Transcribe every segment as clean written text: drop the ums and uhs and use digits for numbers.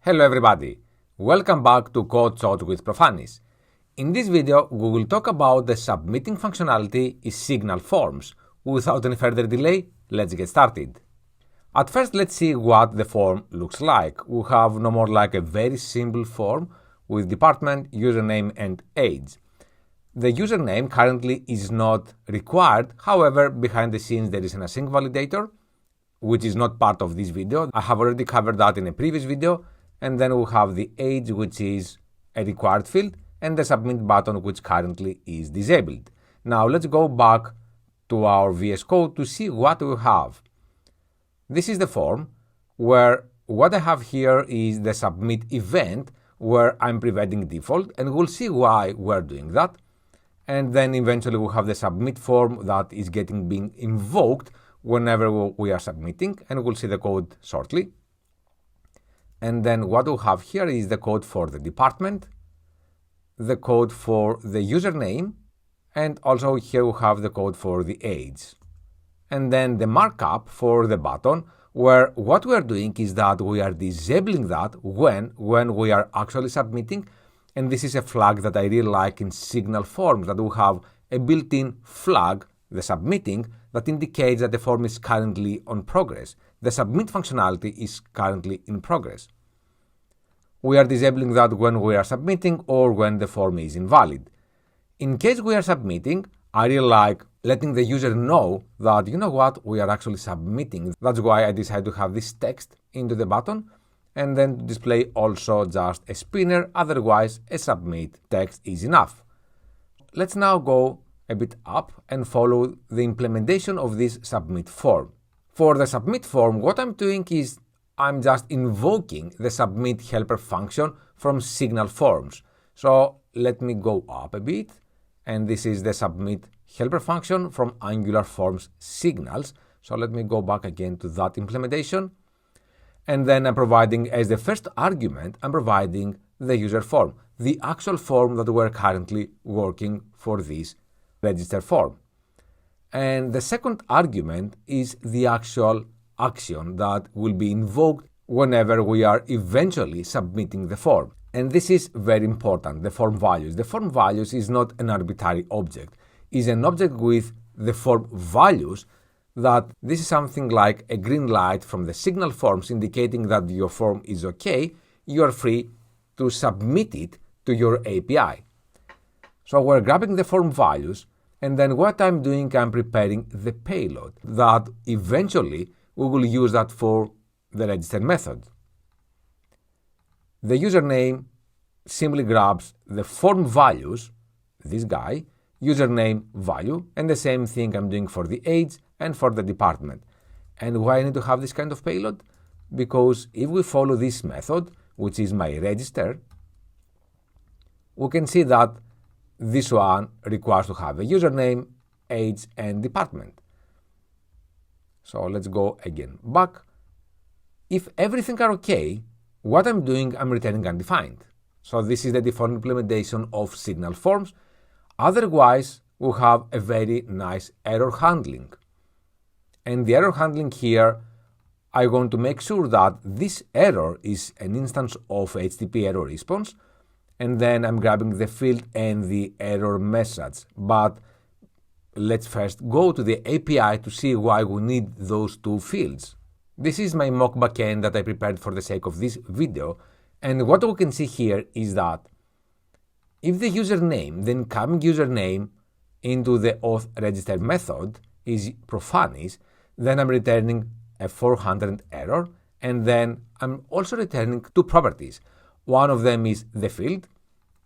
Hello everybody, welcome back to Code Shot with Profanis. In this video, we will talk about the submitting functionality in Signal forms. Without any further delay, let's get started. At first, let's see what the form looks like. We have no more like a very simple form with department, username and age. The username currently is not required, however, behind the scenes there is an async validator, which is not part of this video. I have already covered that in a previous video. And then we have the age, which is a required field, and the submit button, which currently is disabled. Now let's go back to our VS Code to see what we have. This is the form where what I have here is the submit event where I'm preventing default, and we'll see why we're doing that. And then eventually we'll have the submit form that is being invoked whenever we are submitting, and we'll see the code shortly. And then what we have here is the code for the department, the code for the username, and also here we have the code for the age. And then the markup for the button, where what we are doing is that we are disabling that when we are actually submitting. And this is a flag that I really like in Signal forms, that we have a built-in flag, the submitting, that indicates that the form is currently on progress. The submit functionality is currently in progress. We are disabling that when we are submitting or when the form is invalid. In case we are submitting, I really like letting the user know that, you know what, we are actually submitting. That's why I decided to have this text into the button and then display also just a spinner, otherwise a submit text is enough. Let's now go a bit up and follow the implementation of this submit form. For the submit form, what I'm doing is I'm just invoking the submit helper function from Signal forms. So let me go up a bit, and this is the submit helper function from Angular forms signals. So let me go back again to that implementation. And then I'm providing as the first argument, I'm providing the user form, the actual form that we're currently working for this register form. And the second argument is the actual action that will be invoked whenever we are eventually submitting the form. And this is very important, the form values. The form values is not an arbitrary object. It's an object with the form values that this is something like a green light from the Signal forms indicating that your form is okay. You are free to submit it to your API. So we're grabbing the form values, and then what I'm doing, I'm preparing the payload that eventually we will use that for the register method. The username simply grabs the form values, this guy, username value, and the same thing I'm doing for the age and for the department. And why I need to have this kind of payload? Because if we follow this method, which is my register, we can see that this one requires to have a username, age, and department. So let's go again back. If everything are okay, what I'm doing, I'm returning undefined. So this is the default implementation of Signal forms. Otherwise, we have a very nice error handling. And the error handling here, I want to make sure that this error is an instance of HTTP error response, and then I'm grabbing the field and the error message. But let's first go to the API to see why we need those two fields. This is my mock backend that I prepared for the sake of this video, and what we can see here is that if the username, the incoming username into the auth register method is Profanis, then I'm returning a 400 error, and then I'm also returning two properties. One of them is the field,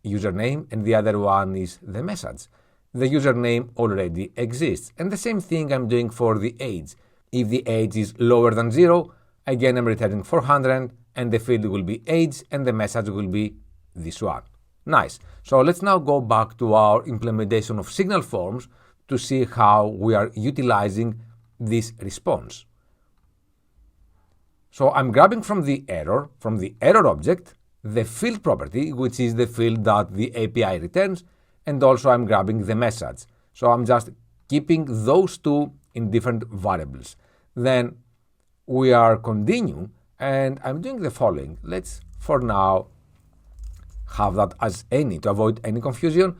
username, and the other one is the message. The username already exists. And the same thing I'm doing for the age. If the age is lower than 0, again I'm returning 400, and the field will be age, and the message will be this one. Nice. So let's now go back to our implementation of Signal forms to see how we are utilizing this response. So I'm grabbing from the error object, the field property, which is the field that the API returns, and also I'm grabbing the message. So I'm just keeping those two in different variables. Then we are continuing, and I'm doing the following. Let's for now, have that as any. To avoid any confusion,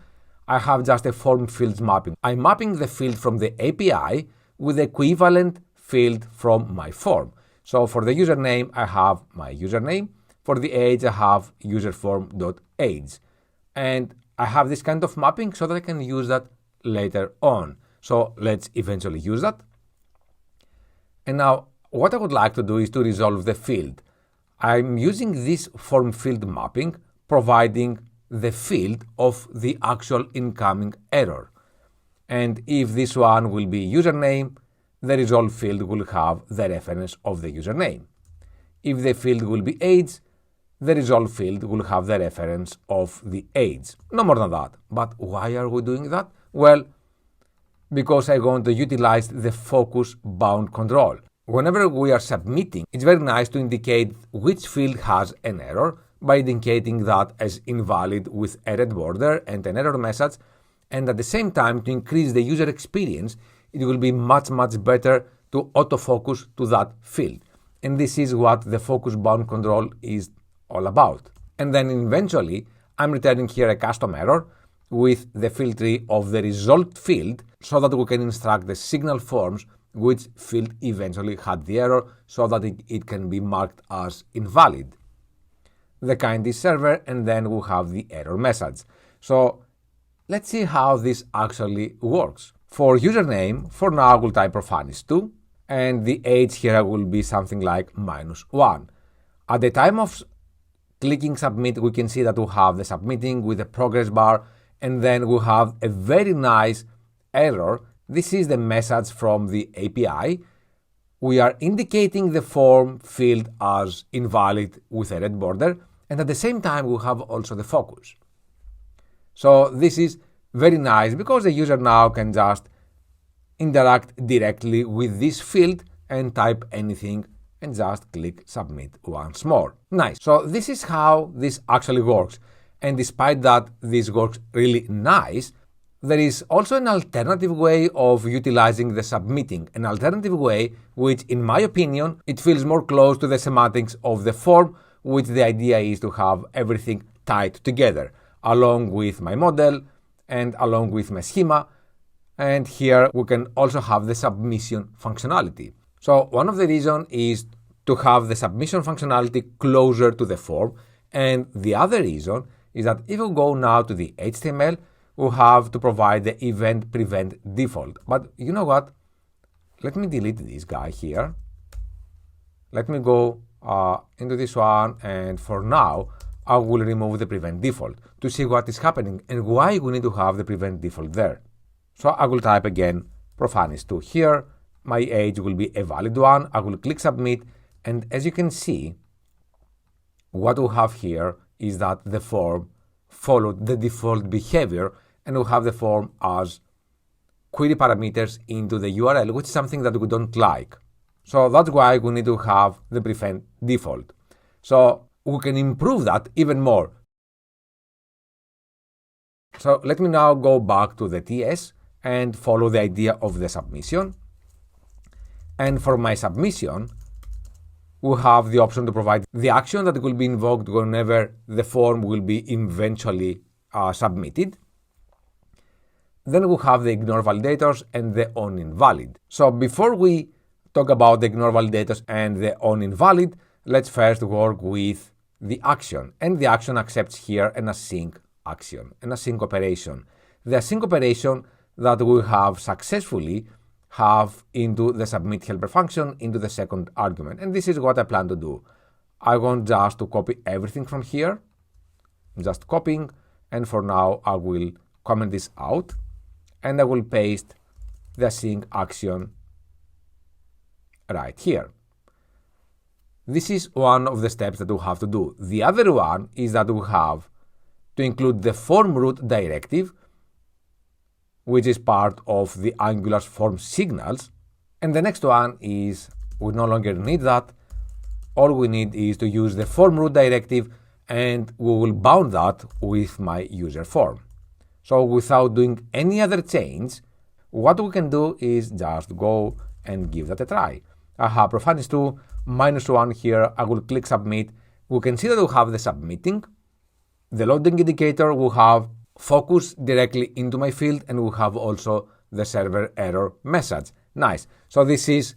I have just a form fields mapping. I'm mapping the field from the API with the equivalent field from my form. So for the username, I have my username. For the age, I have userform.age. And I have this kind of mapping so that I can use that later on. So let's eventually use that. And now what I would like to do is to resolve the field. I'm using this form field mapping, providing the field of the actual incoming error. And if this one will be username, the resolve field will have the reference of the username. If the field will be age, the resolve field will have the reference of the age. No more than that. But why are we doing that? Well, because I want to utilize the focus bound control. Whenever we are submitting, it's very nice to indicate which field has an error by indicating that as invalid with a red border and an error message, and at the same time to increase the user experience, it will be much better to autofocus to that field. And this is what the focus bound control is all about. And then eventually, I'm returning here a custom error with the field tree of the result field so that we can instruct the signal forms which field eventually had the error so that it can be marked as invalid. The kind is server, and then we have the error message. So let's see how this actually works. For username, for now I will type Profanis2, and the age here will be something like -1. At the time of clicking submit, we can see that we have the submitting with the progress bar, and then we have a very nice error. This is the message from the API. We are indicating the form field as invalid with a red border, and at the same time we have also the focus. So this is very nice because the user now can just interact directly with this field and type anything and just click submit once more. Nice. So this is how this actually works. And despite that this works really nice, there is also an alternative way of utilizing the submitting, an alternative way which, in my opinion, it feels more close to the semantics of the form, which the idea is to have everything tied together, along with my model and along with my schema. And here we can also have the submission functionality. So one of the reasons is to have the submission functionality closer to the form, and the other reason is that if we go now to the HTML, we have to provide the event prevent default. But you know what? Let me delete this guy here. Let me go into this one, and for now, I will remove the prevent default to see what is happening and why we need to have the prevent default there. So I will type again Profanis2 here. My age will be a valid one. I will click submit, and as you can see, what we have here is that the form followed the default behavior, and we have the form as query parameters into the URL, which is something that we don't like. So that's why we need to have the prevent default. So we can improve that even more. So let me now go back to the TS and follow the idea of the submission. And for my submission, we have the option to provide the action that will be invoked whenever the form will be eventually submitted. Then we have the ignoreValidators and the onInvalid. So before we talk about the ignoreValidators and the onInvalid, let's first work with the action. And the action accepts here an async action, an async operation. The async operation that we have successfully have into the submit helper function into the second argument. And this is what I plan to do. I want just to copy everything from here. I'm just copying, and for now I will comment this out, and I will paste the async action right here. This is one of the steps that we have to do. The other one is that we have to include the form root directive, which is part of the Angular's form signals. And the next one is we no longer need that. All we need is to use the form root directive, and we will bound that with my user form. So without doing any other change, what we can do is just go and give that a try. I have Profanis2 -1 here. I will click submit, we can see that we have the submitting, the loading indicator, we have focus directly into my field, and we have also the server error message. Nice. So this is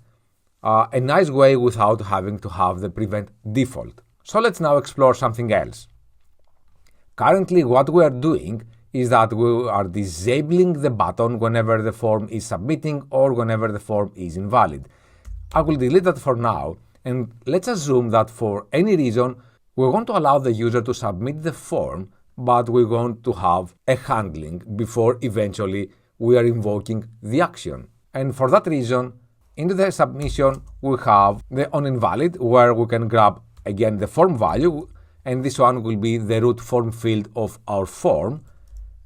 a nice way without having to have the prevent default. So let's now explore something else. Currently, what we are doing is that we are disabling the button whenever the form is submitting or whenever the form is invalid. I will delete that for now, and let's assume that for any reason we want to allow the user to submit the form, but we want to have a handling before eventually we are invoking the action. And for that reason, into the submission we have the onInvalid, where we can grab again the form value, and this one will be the root form field of our form,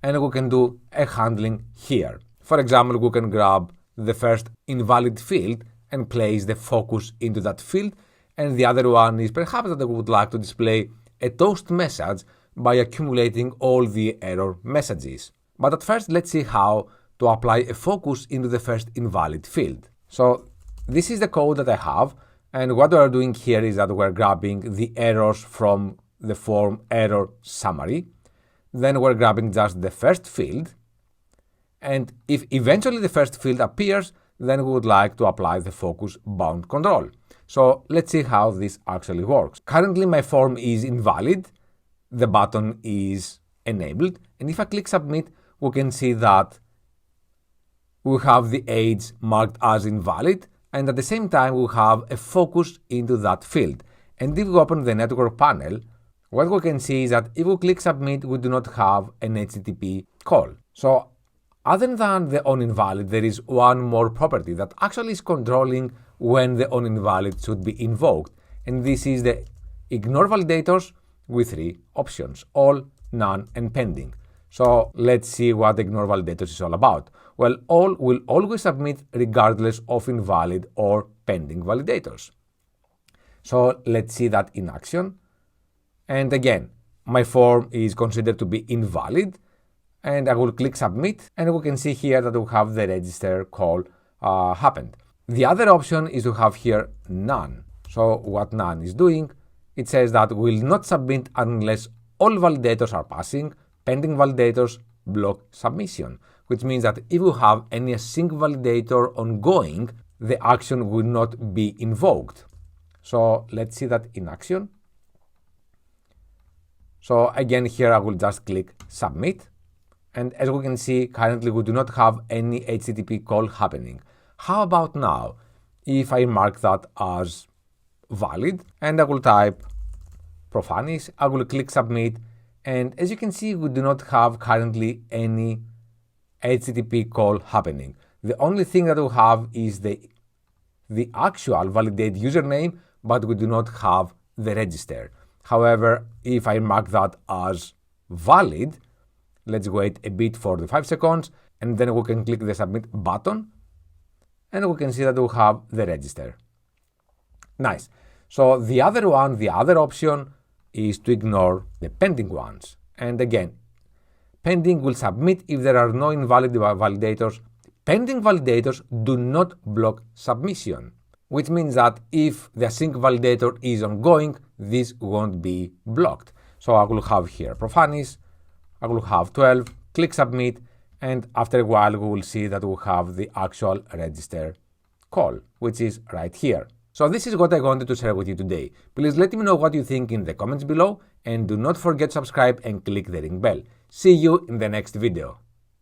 and we can do a handling here. For example, we can grab the first invalid field and place the focus into that field, and the other one is perhaps that I would like to display a toast message by accumulating all the error messages. But at first, let's see how to apply a focus into the first invalid field. So this is the code that I have, and what we are doing here is that we're grabbing the errors from the form error summary, then we're grabbing just the first field, and if eventually the first field appears, then we would like to apply the focus bound control. So let's see how this actually works. Currently my form is invalid, the button is enabled, and if I click submit, we can see that we have the age marked as invalid, and at the same time we have a focus into that field. And if we open the network panel, what we can see is that if we click submit, we do not have an HTTP call. So other than the onInvalid, there is one more property that actually is controlling when the onInvalid should be invoked, and this is the ignoreValidators with three options: all, none, and pending. So let's see what ignoreValidators is all about. Well, all will always submit regardless of invalid or pending validators. So let's see that in action. And again, my form is considered to be invalid, and I will click submit, and we can see here that we have the register call happened. The other option is to have here none. So what none is doing, it says that we will not submit unless all validators are passing, pending validators block submission, which means that if you have any async validator ongoing, the action will not be invoked. So let's see that in action. So again, here I will just click submit. And as we can see, currently we do not have any HTTP call happening. How about now if I mark that as valid and I will type Profanis, I will click submit, and as you can see, we do not have currently any HTTP call happening. The only thing that we have is the actual validate username, but we do not have the register. However, if I mark that as valid, let's wait a bit for the 5 seconds, and then we can click the submit button, and we can see that we have the register. Nice. So the other option is to ignore the pending ones. And again, pending will submit if there are no invalid validators. Pending validators do not block submission, which means that if the async validator is ongoing, this won't be blocked. So I will have here Profanis, I will have 12, click submit, and after a while we will see that we have the actual register call, which is right here. So this is what I wanted to share with you today. Please let me know what you think in the comments below, and do not forget to subscribe and click the ring bell. See you in the next video.